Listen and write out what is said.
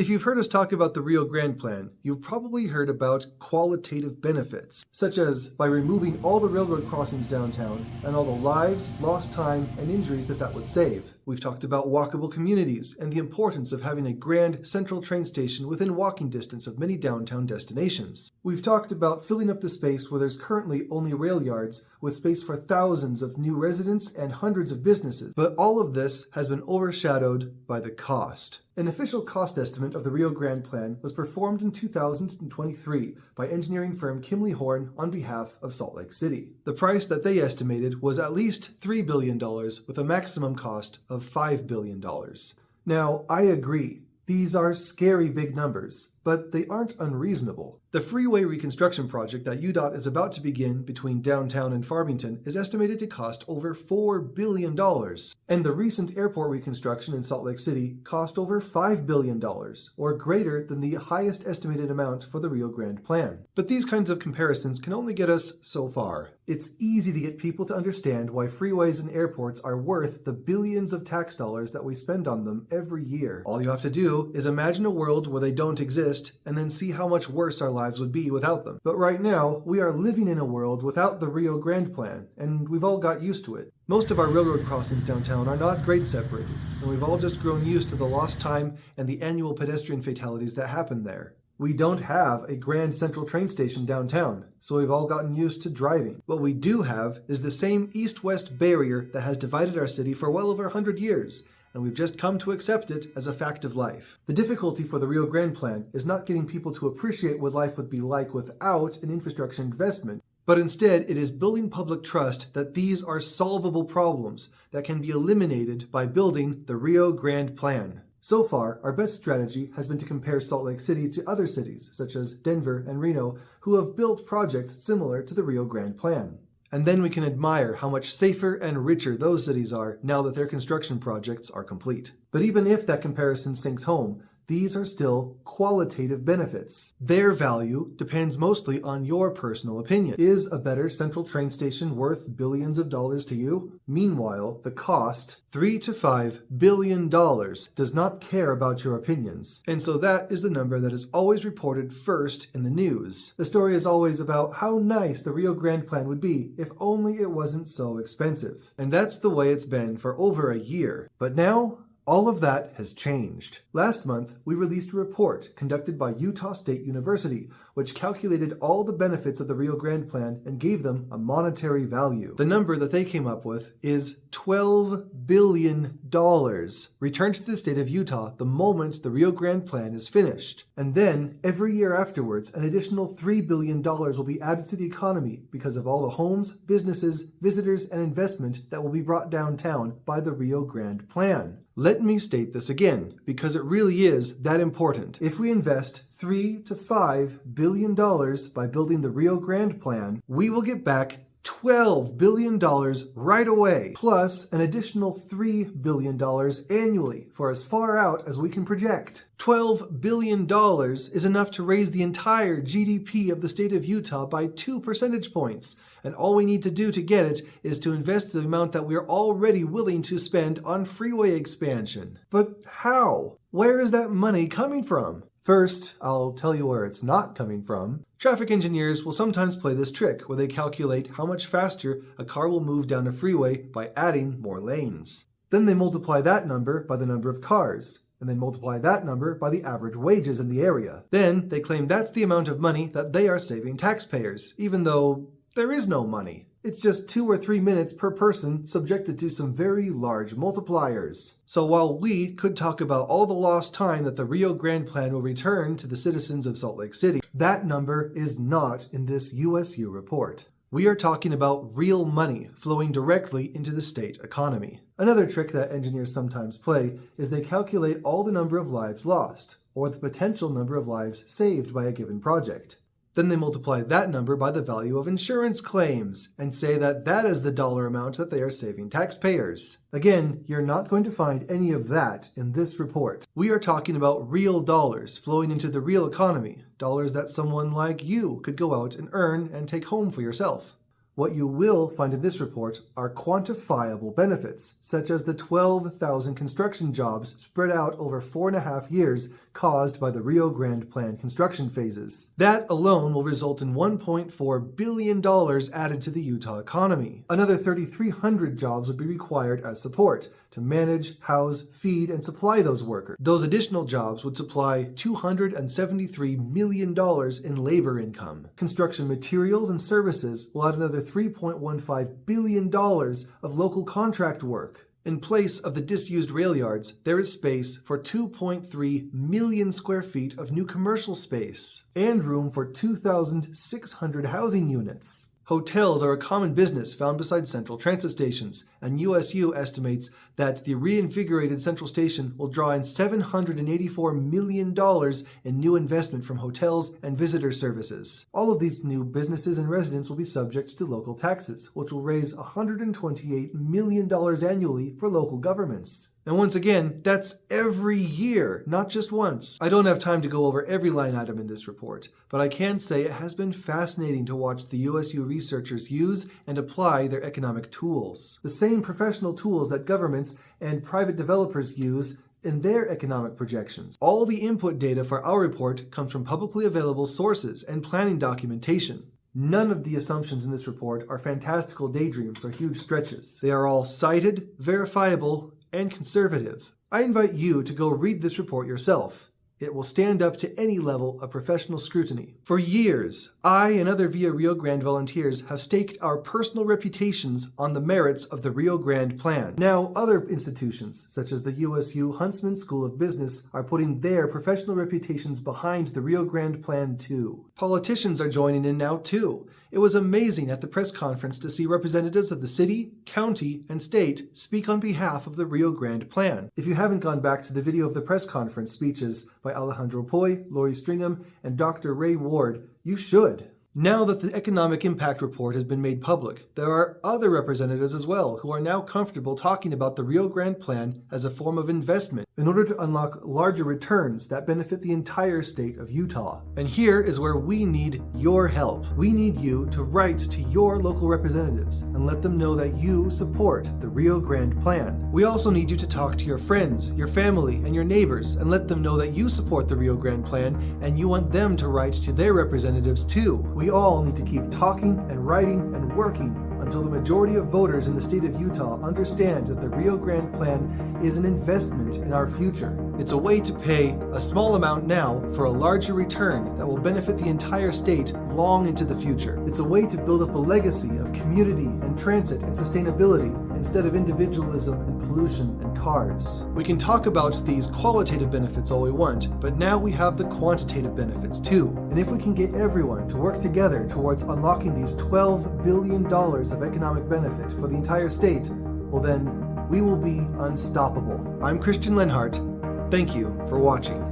If you've heard us talk about the Rio Grande Plan, you've probably heard about qualitative benefits, such as by removing all the railroad crossings downtown and all the lives, lost time, and injuries that would save. We've talked about walkable communities and the importance of having a grand central train station within walking distance of many downtown destinations. We've talked about filling up the space where there's currently only rail yards with space for thousands of new residents and hundreds of businesses, but all of this has been overshadowed by the cost. An official cost estimate of the Rio Grande Plan was performed in 2023 by engineering firm Kimley Horn on behalf of Salt Lake City. The price that they estimated was at least $3 billion with a maximum cost of $5 billion. Now, I agree. These are scary big numbers, but they aren't unreasonable. The freeway reconstruction project that UDOT is about to begin between downtown and Farmington is estimated to cost over $4 billion. And the recent airport reconstruction in Salt Lake City cost over $5 billion, or greater than the highest estimated amount for the Rio Grande Plan. But these kinds of comparisons can only get us so far. It's easy to get people to understand why freeways and airports are worth the billions of tax dollars that we spend on them every year. All you have to do is imagine a world where they don't exist, and then see how much worse our lives would be without them. But right now, we are living in a world without the Rio Grande Plan, and we've all got used to it. Most of our railroad crossings downtown are not grade separated, and we've all just grown used to the lost time and the annual pedestrian fatalities that happen there. We don't have a grand central train station downtown, so we've all gotten used to driving. What we do have is the same east-west barrier that has divided our city for well over 100 years, and we've just come to accept it as a fact of life. The difficulty for the Rio Grande Plan is not getting people to appreciate what life would be like without an infrastructure investment, but instead it is building public trust that these are solvable problems that can be eliminated by building the Rio Grande Plan. So far, our best strategy has been to compare Salt Lake City to other cities, such as Denver and Reno, who have built projects similar to the Rio Grande Plan. And then we can admire how much safer and richer those cities are now that their construction projects are complete. But even if that comparison sinks home, these are still qualitative benefits. Their value depends mostly on your personal opinion. Is a better central train station worth billions of dollars to you? Meanwhile, the cost, $3 to $5 billion, does not care about your opinions. And so that is the number that is always reported first in the news. The story is always about how nice the Rio Grande Plan would be if only it wasn't so expensive. And that's the way it's been for over a year. But now, all of that has changed. Last month, we released a report conducted by Utah State University, which calculated all the benefits of the Rio Grande Plan and gave them a monetary value. The number that they came up with is $12 billion, returned to the state of Utah the moment the Rio Grande Plan is finished. And then, every year afterwards, an additional $3 billion will be added to the economy because of all the homes, businesses, visitors, and investment that will be brought downtown by the Rio Grande Plan. Let me state this again, because it really is that important. If we invest $3 to $5 billion by building the Rio Grande Plan, we will get back $12 billion right away, plus an additional $3 billion annually for as far out as we can project. $12 billion is enough to raise the entire GDP of the state of Utah by 2 percentage points, and all we need to do to get it is to invest the amount that we're already willing to spend on freeway expansion. But how? Where is that money coming from? First, I'll tell you where it's not coming from. Traffic engineers will sometimes play this trick where they calculate how much faster a car will move down a freeway by adding more lanes. Then they multiply that number by the number of cars, and then multiply that number by the average wages in the area. Then they claim that's the amount of money that they are saving taxpayers, even though there is no money. It's just 2 or 3 minutes per person subjected to some very large multipliers. So while we could talk about all the lost time that the Rio Grande Plan will return to the citizens of Salt Lake City, that number is not in this USU report. We are talking about real money flowing directly into the state economy. Another trick that engineers sometimes play is they calculate all the number of lives lost, or the potential number of lives saved by a given project. Then they multiply that number by the value of insurance claims and say that that is the dollar amount that they are saving taxpayers. Again, you're not going to find any of that in this report. We are talking about real dollars flowing into the real economy, dollars that someone like you could go out and earn and take home for yourself. What you will find in this report are quantifiable benefits, such as the 12,000 construction jobs spread out over 4.5 years caused by the Rio Grande Plan construction phases. That alone will result in $1.4 billion added to the Utah economy. Another 3,300 jobs would be required as support to manage, house, feed, and supply those workers. Those additional jobs would supply $273 million in labor income. Construction materials and services will add another $3.15 billion of local contract work. In place of the disused rail yards, there is space for 2.3 million square feet of new commercial space and room for 2,600 housing units. Hotels are a common business found beside central transit stations, and USU estimates that the reinvigorated central station will draw in $784 million in new investment from hotels and visitor services. All of these new businesses and residents will be subject to local taxes, which will raise $128 million annually for local governments. And once again, that's every year, not just once. I don't have time to go over every line item in this report, but I can say it has been fascinating to watch the USU researchers use and apply their economic tools. The same professional tools that governments and private developers use in their economic projections. All the input data for our report comes from publicly available sources and planning documentation. None of the assumptions in this report are fantastical daydreams or huge stretches. They are all cited, verifiable, and conservative. I invite you to go read this report yourself. It will stand up to any level of professional scrutiny. For years, I and other Via Rio Grande volunteers have staked our personal reputations on the merits of the Rio Grande Plan. Now, other institutions, such as the USU Huntsman School of Business, are putting their professional reputations behind the Rio Grande Plan too. Politicians are joining in now too. It was amazing at the press conference to see representatives of the city, county, and state speak on behalf of the Rio Grande Plan. If you haven't gone back to the video of the press conference speeches by Alejandro Poy, Lori Stringham, and Dr. Ray Ward, you should. Now that the economic impact report has been made public, there are other representatives as well who are now comfortable talking about the Rio Grande Plan as a form of investment in order to unlock larger returns that benefit the entire state of Utah. And here is where we need your help. We need you to write to your local representatives and let them know that you support the Rio Grande Plan. We also need you to talk to your friends, your family, and your neighbors and let them know that you support the Rio Grande Plan and you want them to write to their representatives too. We all need to keep talking and writing and working until the majority of voters in the state of Utah understand that the Rio Grande Plan is an investment in our future. It's a way to pay a small amount now for a larger return that will benefit the entire state long into the future. It's a way to build up a legacy of community and transit and sustainability instead of individualism and pollution and cars. We can talk about these qualitative benefits all we want, but now we have the quantitative benefits too. And if we can get everyone to work together towards unlocking these $12 billion of economic benefit for the entire state, well then, we will be unstoppable. I'm Christian Lenhart. Thank you for watching.